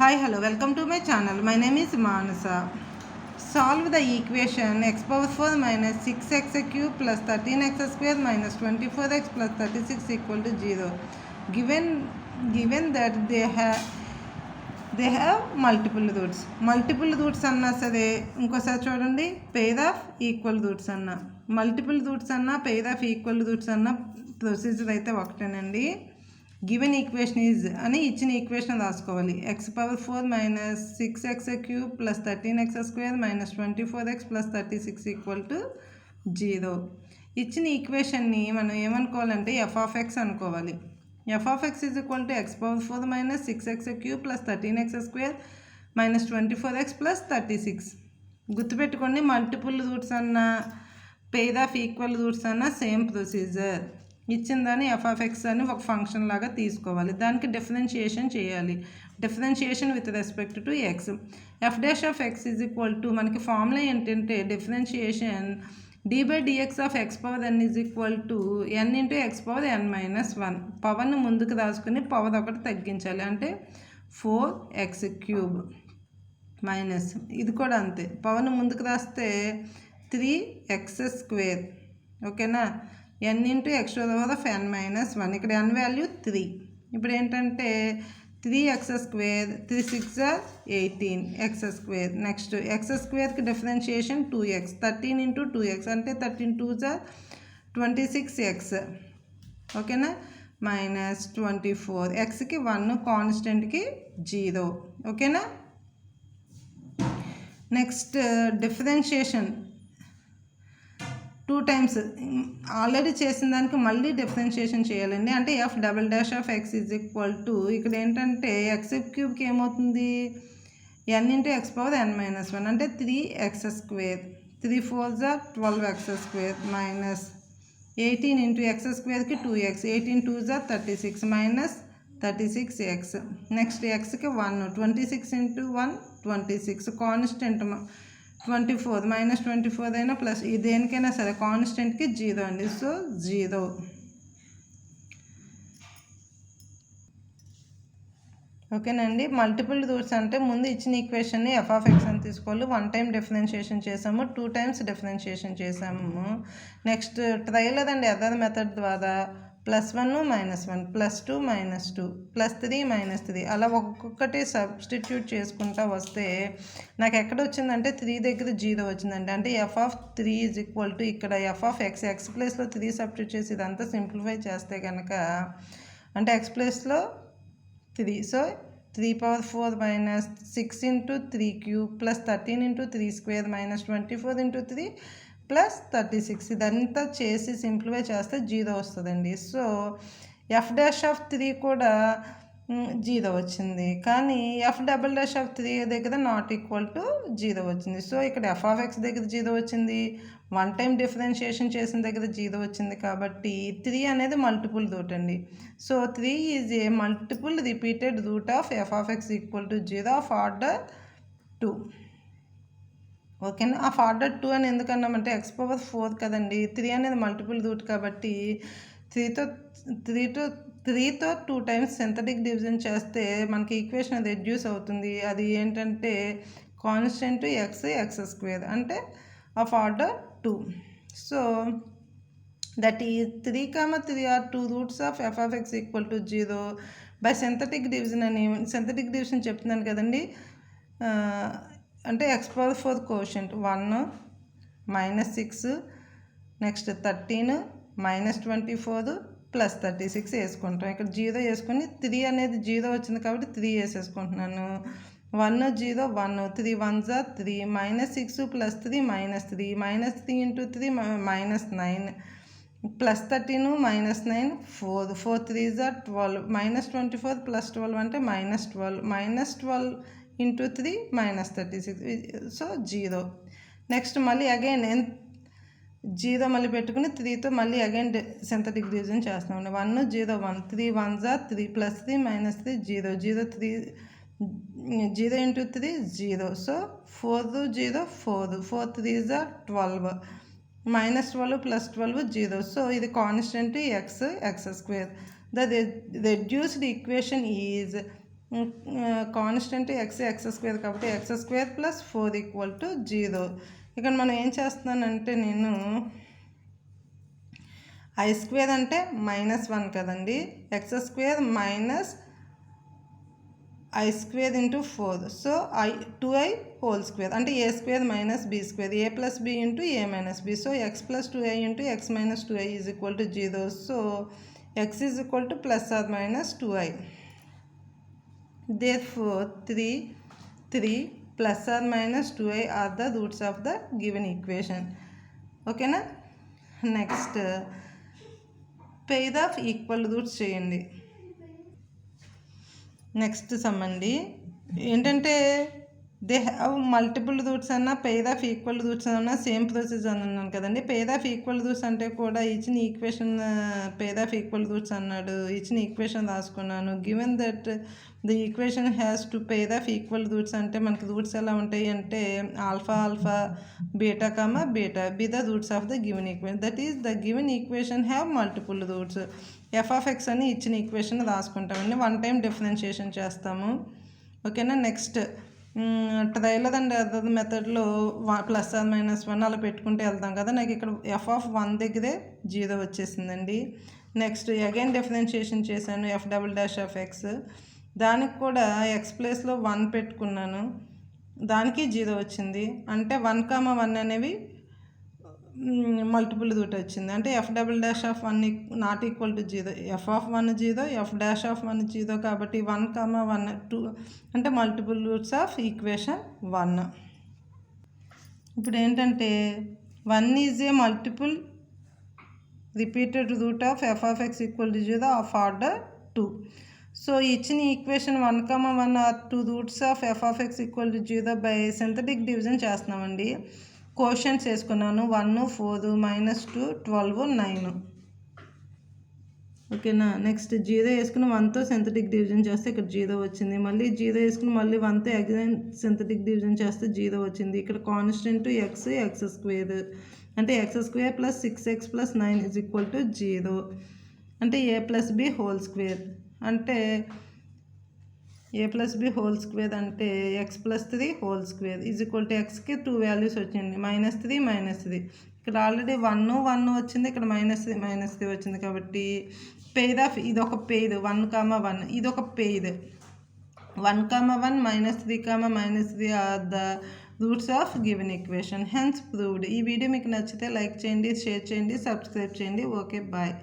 Hi, hello, welcome to my channel. My name is Manasa. Solve the equation x power 4 minus 6x cube plus 13x square minus 24x plus 36 equal to 0. Given that they have multiple roots అన్నా సరే ఇంకోసారి చూడండి pair of equal roots అన్నా multiple roots అన్నా pair of equal roots అన్నా procedure అయితే ఒకటేనండి. Given equation is అని ఇచ్చిన ఈక్వేషన్ రాసుకోవాలి. X power 4 minus 6x cube plus 13x square minus 24x plus 36 equal to 0. ఇచ్చిన ఈక్వేషన్ని మనం ఏమనుకోవాలంటే ఎఫ్ ఆఫ్ ఎక్స్ అనుకోవాలి. F of x is equal to X power 4 minus 6x cube plus 13x square minus 24x plus 36. గుర్తుపెట్టుకోండి, multiple roots అన్న pair of equal roots అన్న same procedure. ఇచ్చిన దాన్ని F of X అని ఒక function లాగా తీసుకోవాలి. దానికి డిఫరెన్షియేషన్ చేయాలి. Differentiation with respect to x. F dash of x is equal to మనకి ఫార్ములా ఏంటంటే differentiation d by dx of x power n is equal to n into x power n minus 1. పవర్ని ముందుకు రాసుకుని power ఒకటి తగ్గించాలి. అంటే 4x cube minus ఇది కూడా అంతే, పవర్ని ముందుకు రాస్తే 3x స్క్వేర్. ఓకేనా, n into x to the power of n minus 1. ఇక్కడ n వాల్యూ 3. ఇప్పుడు ఏంటంటే 3x square 3 6 18x square. Next x స్క్వేర్కి డిఫరెన్షియేషన్ 2x. 13 ఇంటూ 2x అంటే 13 2 26x. ఓకేనా, మైనస్ 24. ఎక్స్కి 1, కాన్స్టెంట్కి 0. ఓకేనా, నెక్స్ట్ డిఫరెన్షియేషన్ 2 టైమ్స్ ఆల్రెడీ చేసిన దానికి మళ్ళీ డిఫరెన్షియేషన్ చేయాలండి. అంటే f double dash of x is equal to ఇక్కడ ఏంటంటే ఎక్స్ క్యూబ్కి ఏమవుతుంది n into x power n minus 1 అంటే 3x square. 3 4 12x square minus 18 into x స్క్వేర్కి 2x. 18 2 36 minus 36x. నెక్స్ట్ ఎక్స్కి 1, 26 ఇంటూ 1 26. కాన్స్టెంట్ 24 మైనస్ 24 అయినా ప్లస్ దేనికైనా సరే కాన్స్టెంట్కి 0 అండి. సో 0. ఓకేనండి, మల్టిపుల్ రూట్స్ అంటే ముందు ఇచ్చిన ఈక్వేషన్ని ఎఫ్ ఆఫ్ ఎక్స్ అని తీసుకోవాలి. 1 టైం డిఫరెన్షియేషన్ చేసాము, 2 టైమ్స్ డిఫరెన్షియేషన్ చేసాము. నెక్స్ట్ ట్రయల్ అండి అదర్ మెథడ్ ద్వారా +1 -1 +2 -2 +3 -3 అలా ఒక్కొక్కటి సబ్స్టిట్యూట్ చేసుకుంటా వస్తే నాకు ఎక్కడ వచ్చిందంటే 3 దగ్గర 0 వచ్చిందండి. అంటే F of 3 is equal to ఇక్కడ ఎఫ్ ఆఫ్ ఎక్స్ ఎక్స్ ప్లేస్లో 3 సబ్స్టిట్యూట్ చేసి ఇదంతా సింప్లిఫై చేస్తే కనుక అంటే ఎక్స్ ప్లేస్లో 3. So 3 power 4 minus 6 into 3 cube plus 13 into 3 square minus 24 into 3 plus 36. ఇదంతా చేసి సింప్లిఫై చేస్తే 0 వస్తుందండి. సో ఎఫ్ డాష్ ఆఫ్ 3 కూడా 0 వచ్చింది, కానీ ఎఫ్ డబల్ డాష్ ఆఫ్ 3 దగ్గర నాట్ ఈక్వల్ టు 0 వచ్చింది. సో ఇక్కడ ఎఫ్ ఆఫ్ ఎక్స్ దగ్గర 0 వచ్చింది, 1 టైం డిఫరెన్షియేషన్ చేసిన దగ్గర 0 వచ్చింది. కాబట్టి 3 అనేది మల్టిపుల్ రూట్ అండి. So 3 is a multiple repeated root of f of x equal to 0 of order 2. ఓకేనా, ఆఫ్ ఆర్డర్ 2 అని ఎందుకన్నామంటే ఎక్స్ పవర్ 4 కదండి. 3 అనేది మల్టిపుల్ రూట్ కాబట్టి 3తో 2 టైమ్స్ సింథటిక్ డివిజన్ చేస్తే మనకి ఈక్వేషన్ రెడ్యూస్ అవుతుంది. అది ఏంటంటే కాన్స్టెంట్ ఎక్స్ స్క్వేర్ అంటే ఆఫ్ ఆర్డర్ 2. సో దట్ ఈ 3, 3 or 2 roots of f of x equal to 0 by synthetic division అని. సింథటిక్ డివిజన్ చెప్తున్నాను కదండి, అంటే x power 4 quotient 1 -6 next 13 -24 plus 36 వేసుకుంటాం. ఇక్కడ 0 వేసుకొని 3 అనేది 0 వచ్చింది కాబట్టి 3 వేసేసుకుంటున్నాను. 1 0 1 3 1 3 -6 ప్లస్ 3 -3 -3 ఇంటూ 3 -9 ప్లస్ 13 -9 4 4 3 12 -24 ప్లస్ 12 అంటే -12 -12 ఇంటూ 3 -36. సో 0. నెక్స్ట్ మళ్ళీ అగైన్ 0 మళ్ళీ పెట్టుకుని 3తో మళ్ళీ అగైన్ సింథటిక్ డివిజన్ చేస్తామండి. 1 0 1 3 1 3 plus 3 -3 0 0 3 0 into 3 0. So 4 0 4 4 3 12 -12 plus 12 0. So ఇది constant x square. The reduced equation is constant x square కాబట్టి x square plus 4 equal to 0. ఇక్కడ మనం ఏం చేస్తున్నానంటే నేను ఐ స్క్వేర్ అంటే -1 కదండి, x square minus i square into 4, so 2i whole square అంటే a square minus b square, a plus b into a minus b, so x plus 2i into x minus 2i is equal to 0. So x is equal to plus or minus 2i. Therefore 3 plus or minus 2i are the roots of the given equation. Okay na? Next pair of equal roots చేయండి. Next some అండి, ఏంటంటే they have multiple roots అన్న pair of equal roots అన్న same procedure అని అన్నాను కదండి. Pair of equal roots అంటే కూడా ఇచ్చిన equation pair of equal roots అన్నాడు, ఇచ్చిన ఈక్వేషన్ రాసుకున్నాను. Given that the equation has to pair of equal roots అంటే మనకి రూట్స్ ఎలా ఉంటాయి అంటే alpha beta beta be the roots of the given equation, that is the given equation have multiple roots. f(x) అని ఇచ్చిన equation రాసుకుంటామండి. 1 time differentiation చేస్తాము. ఓకేనా. Next trailer and other మెథడ్లో ప్లస్ ఆర్ మైనస్ 1 అలా పెట్టుకుంటే వెళ్తాం కదా. నాకు ఇక్కడ f(1) దగ్గరే 0 వచ్చేసిందండి. నెక్స్ట్ అగైన్ డిఫరెన్షియేషన్ చేశాను f'(x), దానికి కూడా ఎక్స్ ప్లేస్లో 1 పెట్టుకున్నాను, దానికి 0 వచ్చింది. అంటే 1, 1 అనేవి మల్టిపుల్ రూట్ వచ్చింది. అంటే f'(1) not equal to 0, f(1) 0, f'(1) 0 కాబట్టి 1, 1 2 అంటే మల్టిపుల్ రూట్స్ ఆఫ్ ఈక్వేషన్ 1. ఇప్పుడు ఏంటంటే 1 is a multiple repeated root of f(x) equal to 0 of order 2. So ఇచ్చిన equation 1, 1 or 2 roots of f(x) equal to 0 by synthetic division చేస్తున్నామండి. Quotients వేసుకున్నాను 1, 4, -2, 12, 9. ఓకేనా. Next 0 వేసుకుని 1తో synthetic division చేస్తే ఇక్కడ 0 వచ్చింది. మళ్ళీ 0 వేసుకుని మళ్ళీ 1తో అగైన్ సింథటిక్ డివిజన్ చేస్తే 0 వచ్చింది. ఇక్కడ కాన్స్టెంట్ ఎక్స్ స్క్వేర్ అంటే x square plus 6x plus 9 is equal to 0. అంటే a plus b whole square అంటే a plus b whole square అంటే x plus 3 whole square is equal to ఎక్స్కి 2 values వచ్చింది, -3 ఇక్కడ ఆల్రెడీ 1, 1 వచ్చింది, ఇక్కడ -3 వచ్చింది. కాబట్టి పెయిర్ ఆఫ్ ఇది ఒక పెయిర్ 1, 1 ఇది ఒక pair 1, 1 -3, -3 are the roots of given equation, hence proved. ఈ వీడియో మీకు నచ్చితే లైక్ చేయండి, షేర్ చేయండి, సబ్స్క్రైబ్ చేయండి. Okay, bye.